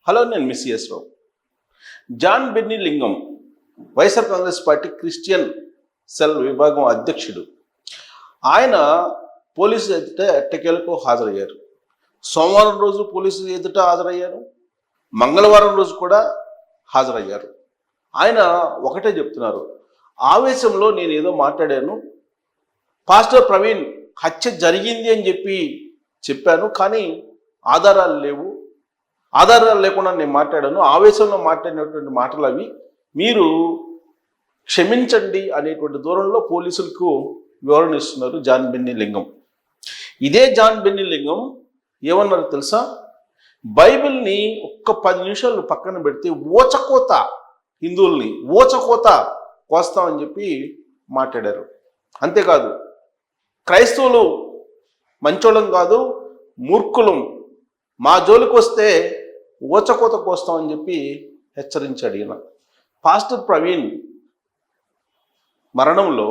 Hello, నేను miss రావు. John Benny లింగం YSR Congress party Christian cell విభాగం అధ్యక్షుడు. ఆయన పోలీసు ఎదుట ఎట్టకేలకు హాజరయ్యారు. సోమవారం రోజు పోలీసు ఎదుట హాజరయ్యారు, మంగళవారం రోజు కూడా హాజరయ్యారు. ఆయన ఒకటే చెప్తున్నారు, ఆవేశంలో నేను ఏదో మాట్లాడాను, పాస్టర్ ప్రవీణ్ హత్య జరిగింది అని చెప్పాను, కానీ ఆధారాలు లేవు, ఆధారాలు లేకుండా నేను మాట్లాడాను, ఆవేశంలో మాట్లాడినటువంటి మాటలు అవి, మీరు క్షమించండి అనేటువంటి దూరంలో పోలీసులకు వివరణ ఇస్తున్నారు జాన్ బెన్నీ లింగం. ఇదే జాన్ బెన్నీ లింగం ఏమన్నారు తెలుసా? బైబిల్ని ఒక్క 10 నిమిషాలు పక్కన పెడితే ఊచకోత, హిందువుల్ని ఊచకోత కోస్తామని చెప్పి మాట్లాడారు. అంతేకాదు, క్రైస్తవులు మంచోళం కాదు, మూర్ఖులం, మా జోలికి వస్తే ఊచకోత కోస్తామని చెప్పి హెచ్చరించాడు ఈయన. పాస్టర్ ప్రవీణ్ మరణంలో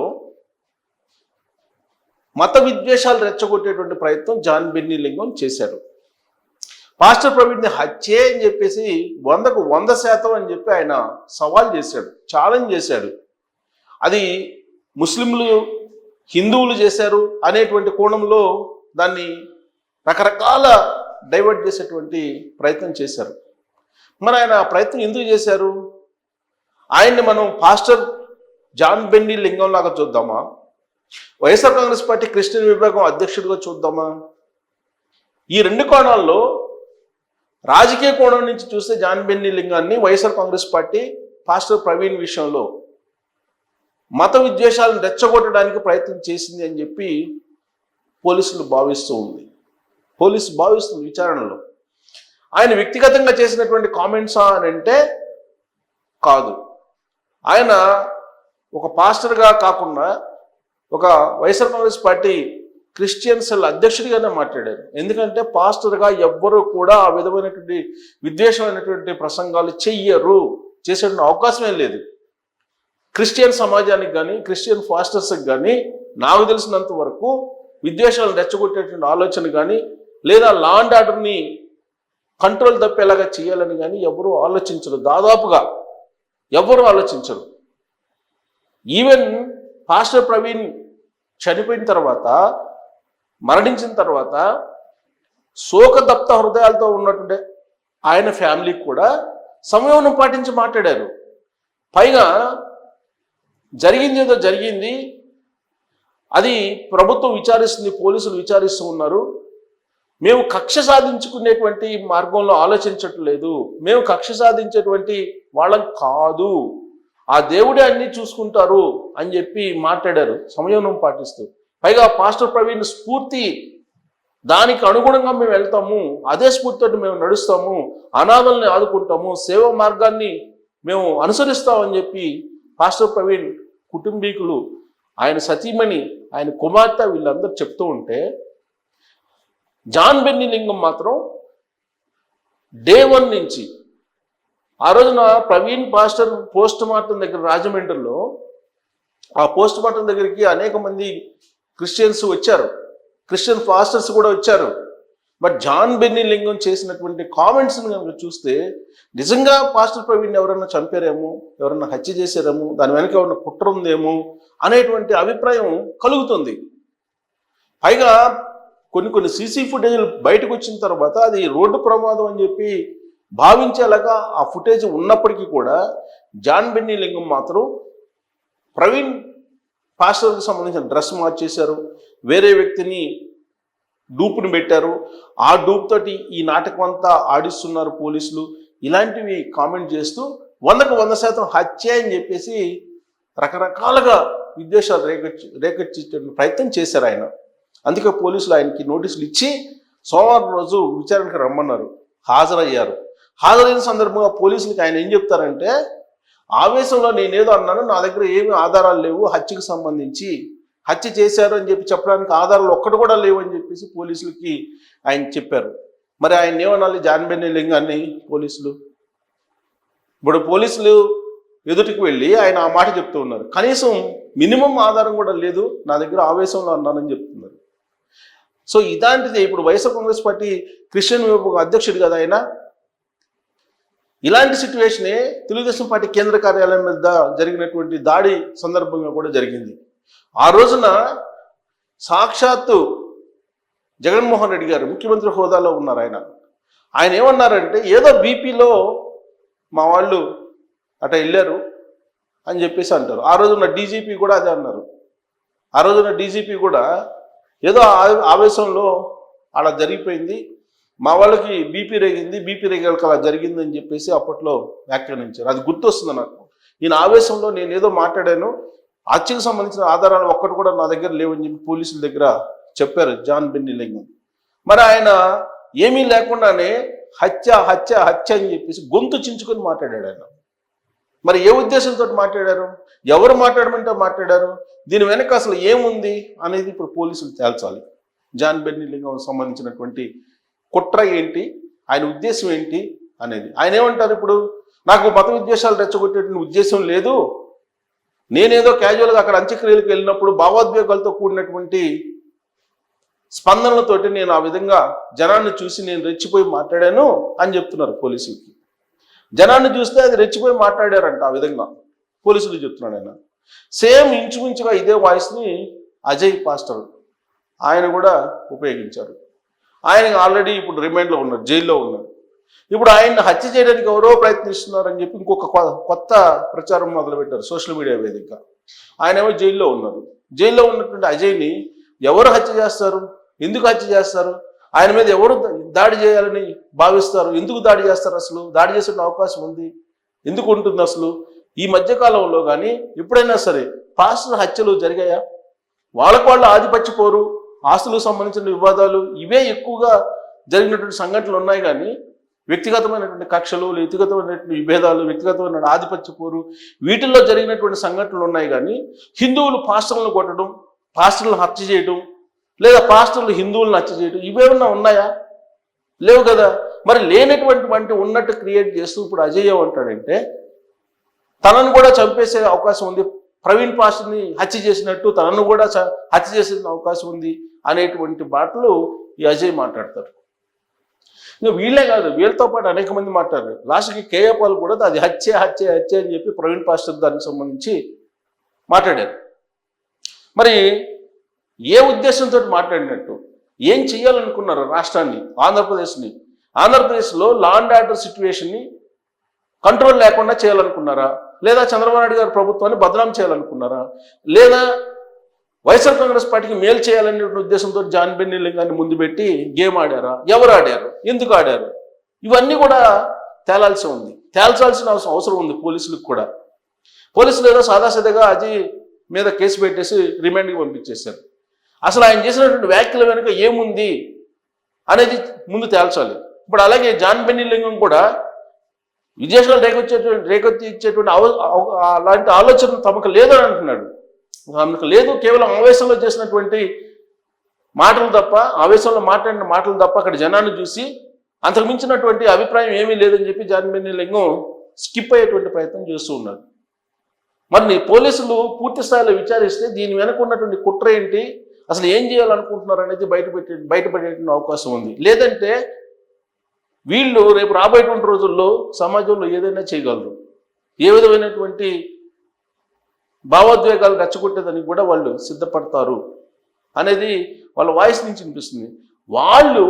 మత విద్వేషాలు రెచ్చగొట్టేటువంటి ప్రయత్నం జాన్ బెన్నీ లింగం చేశారు. పాస్టర్ ప్రవీణ్ని హత్యే అని చెప్పేసి 100కు 100% అని చెప్పి ఆయన సవాల్ చేశాడు, ఛాలెంజ్ చేశాడు. అది ముస్లింలు హిందువులు చేశారు అనేటువంటి కోణంలో దాన్ని రకరకాల డైవర్ట్ చేసేటువంటి ప్రయత్నం చేశారు. మరి ఆయన ప్రయత్నం ఎందుకు చేశారు? ఆయన్ని మనం పాస్టర్ జాన్ బెన్నీ లింగం లాగా చూద్దామా? వైఎస్ఆర్ కాంగ్రెస్ పార్టీ క్రిస్టియన్ విభాగం అధ్యక్షుడిగా చూద్దామా? ఈ 2 కోణాల్లో రాజకీయ కోణం నుంచి చూస్తే జాన్ బెన్నీ లింగాన్ని వైఎస్ఆర్ కాంగ్రెస్ పార్టీ పాస్టర్ ప్రవీణ్ విషయంలో మత విద్వేషాలను రెచ్చగొట్టడానికి ప్రయత్నం చేసింది అని చెప్పి పోలీసులు భావిస్తుంది విచారణలో. ఆయన వ్యక్తిగతంగా చేసినటువంటి కామెంట్సా అని అంటే కాదు. ఆయన ఒక పాస్టర్గా కాకుండా ఒక YSR Congress party Christian cell అధ్యక్షుడిగానే మాట్లాడారు. ఎందుకంటే పాస్టర్గా ఎవ్వరూ కూడా ఆ విధమైనటువంటి విద్వేషమైనటువంటి ప్రసంగాలు చేసే అవకాశమే లేదు. క్రిస్టియన్ సమాజానికి కానీ క్రిస్టియన్ పాస్టర్స్కి కానీ నాకు తెలిసినంత వరకు విద్వేషాలను రెచ్చగొట్టేటువంటి ఆలోచన కానీ లేదా లా అండ్ ఆర్డర్ని కంట్రోల్ తప్పేలాగా చేయాలని కానీ ఎవరూ ఆలోచించరు, దాదాపుగా ఎవరు ఆలోచించరు. ఈవెన్ పాస్టర్ ప్రవీణ్ చనిపోయిన తర్వాత, మరణించిన తర్వాత శోకదప్త హృదయాలతో ఉన్నటువంటి ఆయన ఫ్యామిలీకి కూడా సంయమనం పాటించి మాట్లాడారు. పైగా జరిగింది ఏదో జరిగింది, అది ప్రభుత్వం విచారిస్తుంది, పోలీసులు విచారిస్తూ ఉన్నారు, మేము కక్ష సాధించుకునేటువంటి మార్గంలో ఆలోచించట్లేదు, మేము కక్ష సాధించేటువంటి వాళ్ళం కాదు, ఆ దేవుడే అన్నీ చూసుకుంటారు అని చెప్పి మాట్లాడారు సంయమనం పాటిస్తూ. పైగా పాస్టర్ ప్రవీణ్ స్ఫూర్తి, దానికి అనుగుణంగా మేము వెళ్తాము, అదే స్ఫూర్తితో మేము నడుస్తాము, అనాథల్ని ఆదుకుంటాము, సేవా మార్గాన్ని మేము అనుసరిస్తామని చెప్పి పాస్టర్ ప్రవీణ్ కుటుంబీకులు, ఆయన సతీమణి, ఆయన కుమార్తె వీళ్ళందరూ చెప్తూ ఉంటే, జాన్ బెన్నీ లింగం మాత్రం డే 1 నుంచి, ఆ రోజున ప్రవీణ్ పాస్టర్ పోస్ట్ మార్టం దగ్గర రాజమండ్రిలో, ఆ పోస్ట్ మార్టం దగ్గరికి అనేక మంది క్రిస్టియన్స్ వచ్చారు, క్రిస్టియన్ పాస్టర్స్ కూడా వచ్చారు. బట్ జాన్ బెన్నీ లింగం చేసినటువంటి కామెంట్స్ని కనుక చూస్తే నిజంగా పాస్టర్ ప్రవీణ్ ఎవరన్నా చంపారేమో, ఎవరన్నా హత్య చేశారేమో, దాని వెనక ఎవరన్నా కుట్ర ఉందేమో అనేటువంటి అభిప్రాయం కలుగుతుంది. పైగా కొన్ని సీసీ ఫుటేజ్లు బయటకు వచ్చిన తర్వాత అది రోడ్డు ప్రమాదం అని చెప్పి భావించేలాగా ఆ ఫుటేజ్ ఉన్నప్పటికీ కూడా జాన్ బెన్నీ లింగం మాత్రం ప్రవీణ్ పాస్టర్కి సంబంధించిన డ్రెస్ మార్చేశారు, వేరే వ్యక్తిని డూపుని పెట్టారు, ఆ డూప్ తోటి ఈ నాటకం అంతా ఆడిస్తున్నారు పోలీసులు, ఇలాంటివి కామెంట్ చేస్తూ 100కు 100% హత్య అని చెప్పేసి రకరకాలుగా విద్వేషాలు రేకెత్తించే ప్రయత్నం చేశారు ఆయన. అందుకే పోలీసులు ఆయనకి నోటీసులు ఇచ్చి సోమవారం రోజు విచారణకు రమ్మన్నారు. హాజరయ్యారు. హాజరైన సందర్భంగా పోలీసులకి ఆయన ఏం చెప్తారంటే, ఆవేశంలో నేనేదో అన్నాను, నా దగ్గర ఏమీ ఆధారాలు లేవు, హత్యకు సంబంధించి హత్య చేశారు అని చెప్పి చెప్పడానికి ఆధారాలు ఒక్కటి కూడా లేవు అని చెప్పేసి పోలీసులకి ఆయన చెప్పారు. మరి ఆయన ఏమనాలి జాన్ బెన్నీ లింగాన్ని పోలీసులు? ఇప్పుడు పోలీసులు ఎదుటికి వెళ్ళి ఆయన ఆ మాట చెప్తూ ఉన్నారు, కనీసం మినిమం ఆధారం కూడా లేదు, నా దగ్గర ఆవేశంలో అన్నానని చెప్తున్నారు. సో ఇలాంటిది ఇప్పుడు వైఎస్ఆర్ కాంగ్రెస్ పార్టీ క్రిస్టియన్ విభాగం అధ్యక్షుడు కదా ఆయన, ఇలాంటి సిచ్యువేషనే తెలుగుదేశం పార్టీ కేంద్ర కార్యాలయం మీద జరిగినటువంటి దాడి సందర్భంగా కూడా జరిగింది. ఆ రోజున సాక్షాత్తు జగన్మోహన్ రెడ్డి గారు ముఖ్యమంత్రి హోదాలో ఉన్నారు. ఆయన ఏమన్నారంటే ఏదో బీపీలో మా వాళ్ళు అట వెళ్ళారు అని చెప్పేసి అంటారు. ఆ రోజున డీజీపీ కూడా అదే అన్నారు. ఆ రోజున డీజీపీ కూడా ఏదో ఆవేశంలో అలా జరిగిపోయింది, మా వాళ్ళకి బీపీ రేగలకి అలా జరిగిందని చెప్పేసి అప్పట్లో వ్యాఖ్యానించారు. అది గుర్తొస్తుంది నాకు. ఈయన ఆవేశంలో నేను ఏదో మాట్లాడాను, హత్యకు సంబంధించిన ఆధారాలు ఒక్కటి కూడా నా దగ్గర లేవని చెప్పి పోలీసుల దగ్గర చెప్పారు జాన్ బెన్నీ లింగం. మరి ఆయన ఏమీ లేకుండానే హత్య హత్య హత్య అని చెప్పేసి గొంతు చించుకొని మాట్లాడాడు ఆయన. మరి ఏ ఉద్దేశంతో మాట్లాడారు, ఎవరు మాట్లాడమంటే మాట్లాడారు, దీని వెనక అసలు ఏముంది అనేది ఇప్పుడు పోలీసులు తేల్చాలి. జాన్ బెన్నీ లింగం సంబంధించినటువంటి కుట్ర ఏంటి, ఆయన ఉద్దేశం ఏంటి అనేది. ఆయన ఏమంటారు, ఇప్పుడు నాకు మత ఉద్దేశాలు రెచ్చగొట్టేటువంటి ఉద్దేశం లేదు, నేనేదో క్యాజువల్గా అక్కడ అంత్యక్రియలకు వెళ్ళినప్పుడు భావోద్వేగాలతో కూడినటువంటి స్పందనలతోటి నేను ఆ విధంగా జనాన్ని చూసి నేను రెచ్చిపోయి మాట్లాడాను అని చెప్తున్నారు పోలీసులకి. జనాన్ని చూస్తే అది రెచ్చిపోయి మాట్లాడారంట ఆ విధంగా పోలీసులు చెప్తున్నాడు ఆయన. సేమ్ ఇంచుమించుగా ఇదే వాయిస్ని అజయ్ పాస్టర్ ఆయన కూడా ఉపయోగించారు. ఆయన ఆల్రెడీ ఇప్పుడు రిమాండ్లో ఉన్నారు, జైల్లో ఉన్నారు. ఇప్పుడు ఆయన్ని హత్య చేయడానికి ఎవరో ప్రయత్నిస్తున్నారని చెప్పి ఇంకొక కొత్త ప్రచారం మొదలుపెట్టారు సోషల్ మీడియా వేదికగా. ఆయనేమో జైల్లో ఉన్నారు. జైల్లో ఉన్నటువంటి అజయ్ని ఎవరు హత్య చేస్తారు, ఎందుకు హత్య చేస్తారు, ఆయన మీద ఎవరు దాడి చేయాలని భావిస్తారు, ఎందుకు దాడి చేస్తారు, అసలు దాడి చేసే అవకాశం ఉంది ఎందుకు ఉంటుంది అసలు? ఈ మధ్యకాలంలో కానీ ఎప్పుడైనా సరే పాస్టర్ హత్యలు జరిగాయా? వాళ్ళకు ఆధిపత్య పోరు, ఆస్తులకు సంబంధించిన వివాదాలు ఇవే ఎక్కువగా జరిగినటువంటి సంఘటనలు ఉన్నాయి. కానీ వ్యక్తిగతమైనటువంటి కక్షలు, వ్యక్తిగతమైనటువంటి విభేదాలు, వ్యక్తిగతమైన ఆధిపత్య పోరు వీటిల్లో జరిగినటువంటి సంఘటనలు ఉన్నాయి. కానీ హిందువులు పాస్టర్లను కొట్టడం, పాస్టర్లను హత్య చేయడం, లేదా పాస్టర్లు హిందువులను హత్య చేయడం ఇవేమన్నా ఉన్నాయా? లేవు కదా. మరి లేనటువంటి ఉన్నట్టు క్రియేట్ చేస్తూ ఇప్పుడు అజయ్ ఏమంటాడంటే తనను కూడా చంపేసే అవకాశం ఉంది, ప్రవీణ్ పాస్టర్ని హత్య చేసినట్టు తనను కూడా హత్య చేసే అవకాశం ఉంది అనేటువంటి మాటలు ఈ అజయ్ మాట్లాడతారు. ఇంకా వీళ్ళే కాదు, వీళ్ళతో పాటు అనేక మంది మాట్లాడారు. లాస్ట్కి కేఏ పాల్ కూడా అది హత్య హత్య హత్య అని చెప్పి ప్రవీణ్ పాస్టర్ దానికి సంబంధించి మాట్లాడారు. మరి ఏ ఉద్దేశంతో మాట్లాడినట్టు, ఏం చేయాలనుకున్నారు రాష్ట్రాన్ని, ఆంధ్రప్రదేశ్లో లా అండ్ ఆర్డర్ సిచ్యువేషన్ని కంట్రోల్ లేకుండా చేయాలనుకున్నారా, లేదా చంద్రబాబు నాయుడు గారి ప్రభుత్వాన్ని బదనాం చేయాలనుకున్నారా, లేదా వైఎస్ఆర్ కాంగ్రెస్ పార్టీకి మేలు చేయాలనే ఉద్దేశంతో జాన్ బెన్నీ లింగాన్ని ముందు పెట్టి గేమ్ ఆడారా, ఎవరు ఆడారు, ఎందుకు ఆడారు, ఇవన్నీ కూడా తేల్చాల్సిన అవసరం ఉంది పోలీసులకు కూడా. పోలీసులు ఏదో సాదాసీదాగా అజయ్ మీద కేసు పెట్టేసి రిమాండ్కి పంపించేశారు. అసలు ఆయన చేసినటువంటి వ్యాఖ్యల వెనుక ఏముంది అనేది ముందు తేల్చాలి. ఇప్పుడు అలాగే జాన్ బెన్నీ లింగం కూడా విదేశాలు రేకొచ్చేటువంటి అలాంటి ఆలోచన తమకు లేదని అంటున్నాడు. తమకు లేదు, కేవలం ఆవేశంలో చేసినటువంటి మాటలు తప్ప, ఆవేశంలో మాట్లాడిన మాటలు తప్ప అక్కడ జనాన్ని చూసి అంతకు మించినటువంటి అభిప్రాయం ఏమీ లేదని చెప్పి జాన్ బెన్నీ లింగం స్కిప్ అయ్యేటువంటి ప్రయత్నం చేస్తూ ఉన్నారు. మరి పోలీసులు పూర్తి స్థాయిలో విచారిస్తే దీని వెనక ఉన్నటువంటి కుట్ర ఏంటి, అసలు ఏం చేయాలనుకుంటున్నారు అనేది బయటపడేటువంటి అవకాశం ఉంది. లేదంటే వీళ్ళు రేపు రాబోయేటువంటి రోజుల్లో సమాజంలో ఏదైనా చేయగలరు, ఏ విధమైనటువంటి భావోద్వేగాలు రెచ్చగొట్టేదానికి కూడా వాళ్ళు సిద్ధపడతారు అనేది వాళ్ళ వాయిస్ నుంచి వినిపిస్తుంది. వాళ్ళు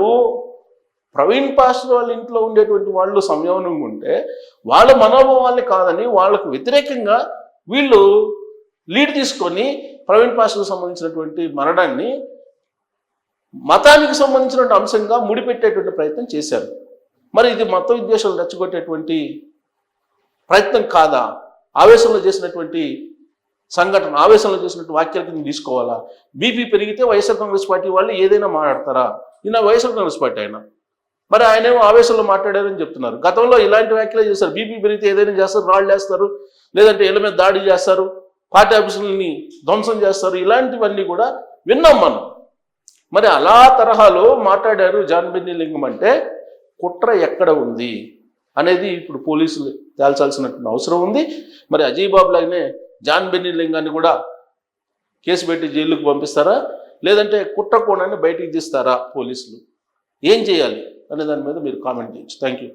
ప్రవీణ్ పాస్టర్ వాళ్ళ ఇంట్లో ఉండేటువంటి వాళ్ళు సంయమనంగా ఉంటే వాళ్ళ మనోభావాల్ని కాదని వాళ్ళకు వ్యతిరేకంగా వీళ్ళు లీడ్ తీసుకొని ప్రవీణ్ పాస్టర్కు సంబంధించినటువంటి మరణాన్ని మతానికి సంబంధించినటువంటి అంశంగా ముడిపెట్టేటువంటి ప్రయత్నం చేశారు. మరి ఇది మత ఉద్దేశాలు రెచ్చగొట్టేటువంటి ప్రయత్నం కాదా? ఆవేశంలో చేసినటువంటి సంఘటన, ఆవేశంలో చేసినటువంటి వాక్యాల కింద తీసుకోవాలా? బీపీ పెరిగితే వైఎస్ఆర్ కాంగ్రెస్ పార్టీ వాళ్ళు ఏదైనా మాట్లాడతారా? ఈయన వైఎస్ఆర్ కాంగ్రెస్ పార్టీ ఆయన, మరి ఆయనేమో ఆవేశంలో మాట్లాడారని చెప్తున్నారు. గతంలో ఇలాంటి వ్యాఖ్యలు చేస్తారు, బీపీ పెరిగితే ఏదైనా చేస్తారు, రాళ్ళు వేస్తారు, లేదంటే ఇళ్ళ మీద దాడి చేస్తారు, పార్టీ ఆఫీసులని ధ్వంసం చేస్తారు, ఇలాంటివన్నీ కూడా విన్నాం మనం. మరి అలా తరహాలో మాట్లాడారు జాన్ బెన్నీ లింగం అంటే కుట్ర ఎక్కడ ఉంది అనేది ఇప్పుడు పోలీసులు తేల్చాల్సినటువంటి అవసరం ఉంది. మరి అజయ్ బాబు లాగానే జాన్ బెన్నీ లింగాన్ని కూడా కేసు పెట్టి జైలుకు పంపిస్తారా, లేదంటే కుట్ర కోణాన్ని బయటికి తీస్తారా పోలీసులు? ఏం చేయాలి అనే దాని మీద మీరు కామెంట్ చేయొచ్చు. Thank you.